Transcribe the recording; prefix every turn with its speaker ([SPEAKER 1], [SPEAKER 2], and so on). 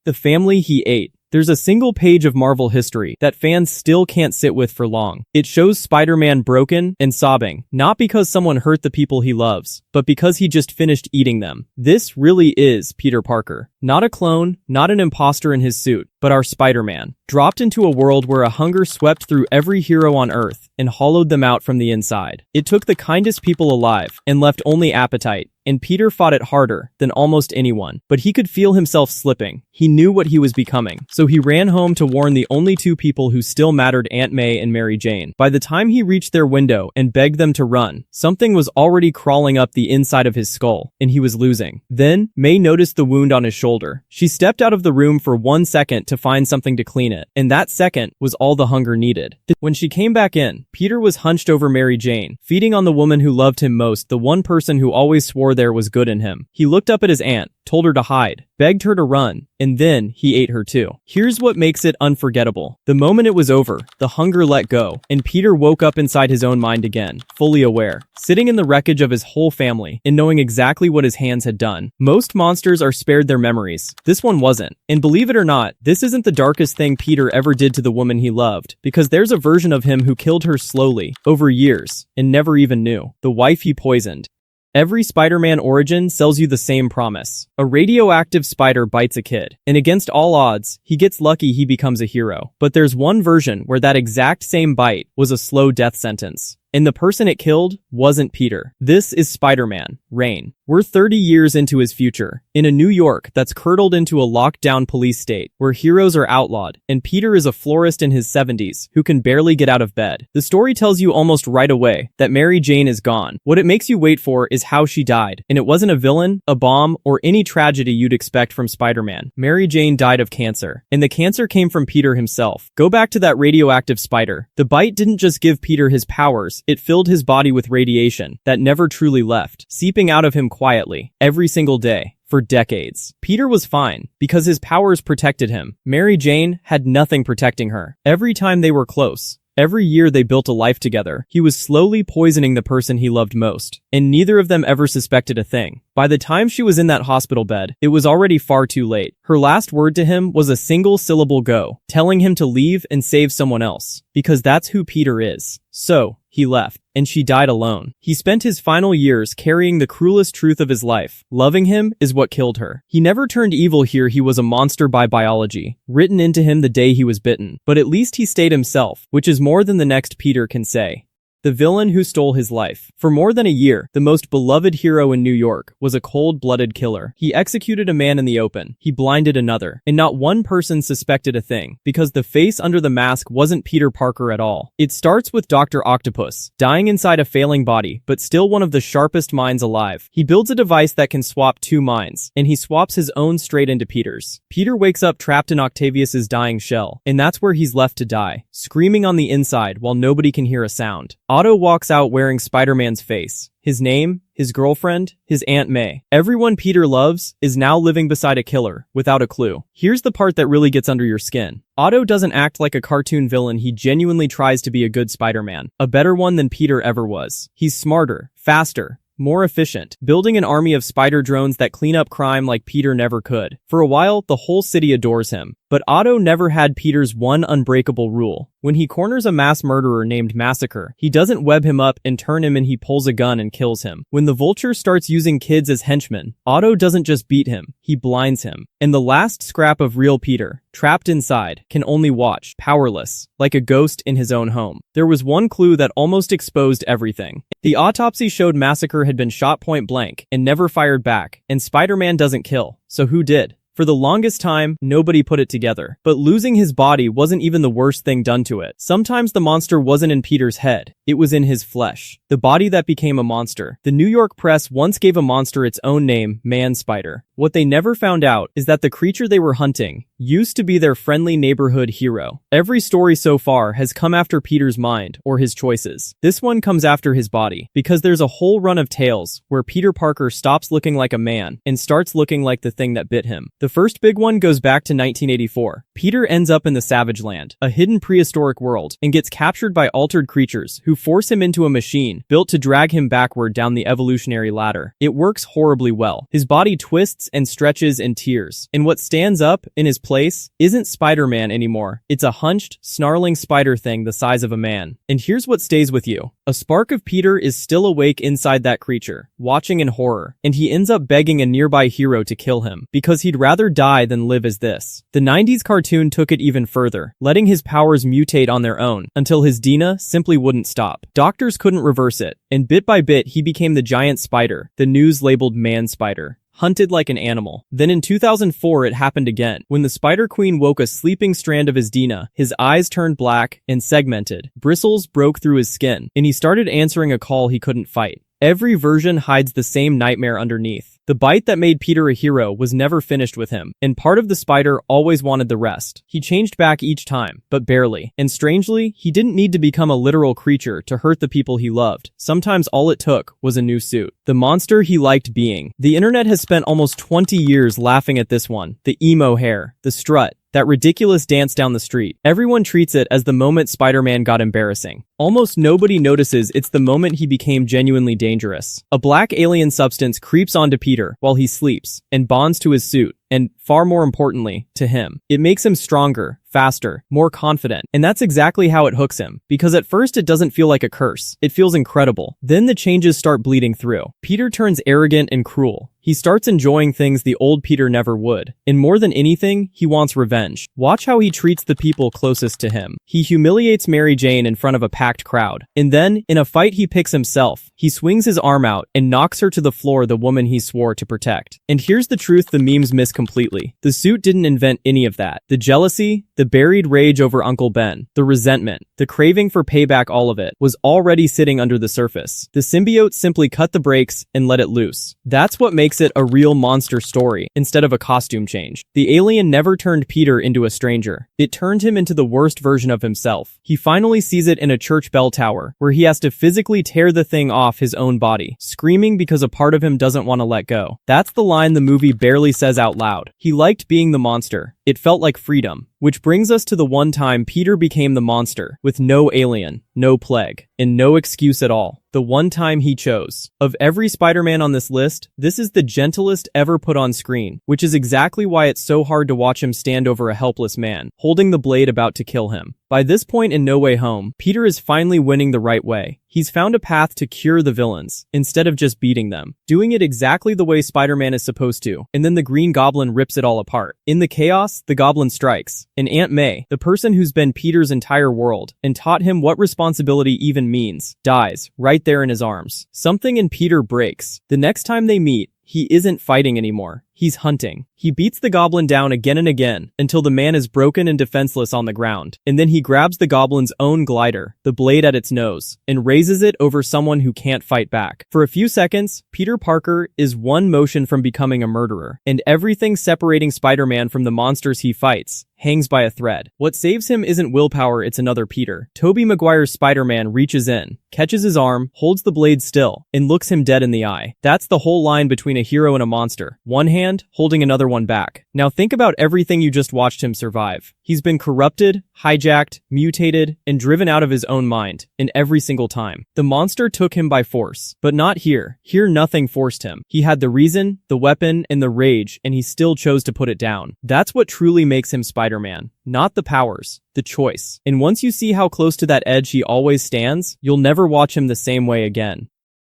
[SPEAKER 1] The family he ate. There's a single page of Marvel history that fans still can't sit with for long. It shows Spider-Man broken and sobbing, not because someone hurt the people he loves, but because he just finished eating them. This really is Peter Parker. Not a clone, not an imposter in his suit, but our Spider-Man, dropped into a world where a hunger swept through every hero on Earth and hollowed them out from the inside. It took the kindest people alive and left only appetite, and Peter fought it harder than almost anyone. But he could feel himself slipping. He knew what he was becoming, so he ran home to warn the only two people who still mattered, Aunt May and Mary Jane. By the time he reached their window and begged them to run, something was already crawling up the inside of his skull, and he was losing. Then, May noticed the wound on his shoulder. She stepped out of the room for 1 second to find something to clean it, and that second was all the hunger needed. When she came back in, Peter was hunched over Mary Jane, feeding on the woman who loved him most, the one person who always swore there was good in him. He looked up at his aunt, told her to hide, begged her to run, and then he ate her too. Here's what makes it unforgettable. The moment it was over, the hunger let go, and Peter woke up inside his own mind again, fully aware, sitting in the wreckage of his whole family, and knowing exactly what his hands had done. Most monsters are spared their memories. This one wasn't. And believe it or not, this isn't the darkest thing Peter ever did to the woman he loved, because there's a version of him who killed her slowly, over years, and never even knew. The wife he poisoned. Every Spider-Man origin sells you the same promise. A radioactive spider bites a kid, and against all odds, he gets lucky, he becomes a hero. But there's one version where that exact same bite was a slow death sentence. And the person it killed wasn't Peter. This is Spider-Man, Reign. We're 30 years into his future, in a New York that's curdled into a locked-down police state, where heroes are outlawed, and Peter is a florist in his 70s, who can barely get out of bed. The story tells you almost right away that Mary Jane is gone. What it makes you wait for is how she died, and it wasn't a villain, a bomb, or any tragedy you'd expect from Spider-Man. Mary Jane died of cancer, and the cancer came from Peter himself. Go back to that radioactive spider. The bite didn't just give Peter his powers, it filled his body with radiation that never truly left, seeping out of him quietly, every single day, for decades. Peter was fine, because his powers protected him. Mary Jane had nothing protecting her. Every time they were close, every year they built a life together, he was slowly poisoning the person he loved most, and neither of them ever suspected a thing. By the time she was in that hospital bed, it was already far too late. Her last word to him was a single syllable go, telling him to leave and save someone else, because that's who Peter is. So, he left, and she died alone. He spent his final years carrying the cruelest truth of his life. Loving him is what killed her. He never turned evil here, he was a monster by biology, written into him the day he was bitten. But at least he stayed himself, which is more than the next Peter can say. The villain who stole his life. For more than a year, the most beloved hero in New York was a cold-blooded killer. He executed a man in the open. He blinded another. And not one person suspected a thing, because the face under the mask wasn't Peter Parker at all. It starts with Dr. Octopus, dying inside a failing body, but still one of the sharpest minds alive. He builds a device that can swap two minds, and he swaps his own straight into Peter's. Peter wakes up trapped in Octavius's dying shell, and that's where he's left to die, screaming on the inside while nobody can hear a sound. Otto walks out wearing Spider-Man's face. His name, his girlfriend, his Aunt May. Everyone Peter loves is now living beside a killer, without a clue. Here's the part that really gets under your skin. Otto doesn't act like a cartoon villain, he genuinely tries to be a good Spider-Man. A better one than Peter ever was. He's smarter, faster, more efficient, building an army of spider drones that clean up crime like Peter never could. For a while, the whole city adores him. But Otto never had Peter's one unbreakable rule. When he corners a mass murderer named Massacre, he doesn't web him up and turn him, and he pulls a gun and kills him. When the Vulture starts using kids as henchmen, Otto doesn't just beat him, he blinds him. And the last scrap of real Peter, trapped inside, can only watch, powerless, like a ghost in his own home. There was one clue that almost exposed everything. The autopsy showed Massacre had been shot point blank and never fired back, and Spider-Man doesn't kill. So who did? For the longest time, nobody put it together. But losing his body wasn't even the worst thing done to it. Sometimes the monster wasn't in Peter's head. It was in his flesh. The body that became a monster. The New York press once gave a monster its own name, Man-Spider. What they never found out is that the creature they were hunting used to be their friendly neighborhood hero. Every story so far has come after Peter's mind, or his choices. This one comes after his body, because there's a whole run of tales where Peter Parker stops looking like a man and starts looking like the thing that bit him. The first big one goes back to 1984. Peter ends up in the Savage Land, a hidden prehistoric world, and gets captured by altered creatures who force him into a machine built to drag him backward down the evolutionary ladder. It works horribly well. His body twists and stretches and tears, and what stands up in his place isn't Spider-Man anymore. It's a hunched, snarling spider thing the size of a man. And here's what stays with you. A spark of Peter is still awake inside that creature, watching in horror, and he ends up begging a nearby hero to kill him, because he'd rather die than live as this. The 90s cartoon took it even further, letting his powers mutate on their own, until his Dina simply wouldn't stop. Doctors couldn't reverse it, and bit by bit he became the giant spider, the news-labeled man spider. Hunted like an animal. Then in 2004 it happened again. When the Spider Queen woke a sleeping strand of his Dina, his eyes turned black and segmented. Bristles broke through his skin, and he started answering a call he couldn't fight. Every version hides the same nightmare underneath. The bite that made Peter a hero was never finished with him, and part of the spider always wanted the rest. He changed back each time, but barely. And strangely, he didn't need to become a literal creature to hurt the people he loved. Sometimes all it took was a new suit. The monster he liked being. The internet has spent almost 20 years laughing at this one. The emo hair, the strut, that ridiculous dance down the street. Everyone treats it as the moment Spider-Man got embarrassing. Almost nobody notices it's the moment he became genuinely dangerous. A black alien substance creeps onto Peter while he sleeps and bonds to his suit, and far more importantly, to him. It makes him stronger, faster, more confident, and that's exactly how it hooks him. Because at first it doesn't feel like a curse. It feels incredible. Then the changes start bleeding through. Peter turns arrogant and cruel. He starts enjoying things the old Peter never would. And more than anything, he wants revenge. Watch how he treats the people closest to him. He humiliates Mary Jane in front of a packed crowd. And then, in a fight he picks himself, he swings his arm out and knocks her to the floor, the woman he swore to protect. And here's the truth the memes miss completely. The suit didn't invent any of that. The jealousy, the buried rage over Uncle Ben, the resentment, the craving for payback, all of it was already sitting under the surface. The symbiote simply cut the brakes and let it loose. That's what makes it a real monster story instead of a costume change. The alien never turned Peter into a stranger. It turned him into the worst version of himself. He finally sees it in a church bell tower, where he has to physically tear the thing off his own body, screaming because a part of him doesn't want to let go. That's the line the movie barely says out loud. He liked being the monster. It felt like freedom. Which brings us to the one time Peter became the monster, with no alien, no plague, and no excuse at all. The one time he chose. Of every Spider-Man on this list, this is the gentlest ever put on screen, which is exactly why it's so hard to watch him stand over a helpless man, holding the blade about to kill him. By this point in No Way Home, Peter is finally winning the right way. He's found a path to cure the villains, instead of just beating them, doing it exactly the way Spider-Man is supposed to, and then the Green Goblin rips it all apart. In the chaos, the Goblin strikes, and Aunt May, the person who's been Peter's entire world, and taught him what responsibility even means, dies, right there in his arms. Something in Peter breaks. The next time they meet, he isn't fighting anymore. He's hunting. He beats the goblin down again and again until the man is broken and defenseless on the ground. And then he grabs the goblin's own glider, the blade at its nose, and raises it over someone who can't fight back. For a few seconds, Peter Parker is one motion from becoming a murderer, and everything separating Spider-Man from the monsters he fights hangs by a thread. What saves him isn't willpower, it's another Peter. Tobey Maguire's Spider-Man reaches in, catches his arm, holds the blade still, and looks him dead in the eye. That's the whole line between a hero and a monster. One hand holding another one back. Now think about everything you just watched him survive. He's been corrupted, hijacked, mutated, and driven out of his own mind, and every single time. The monster took him by force, but not here. Here nothing forced him. He had the reason, the weapon, and the rage, and he still chose to put it down. That's what truly makes him Spider-Man. Not the powers, the choice. And once you see how close to that edge he always stands, you'll never watch him the same way again.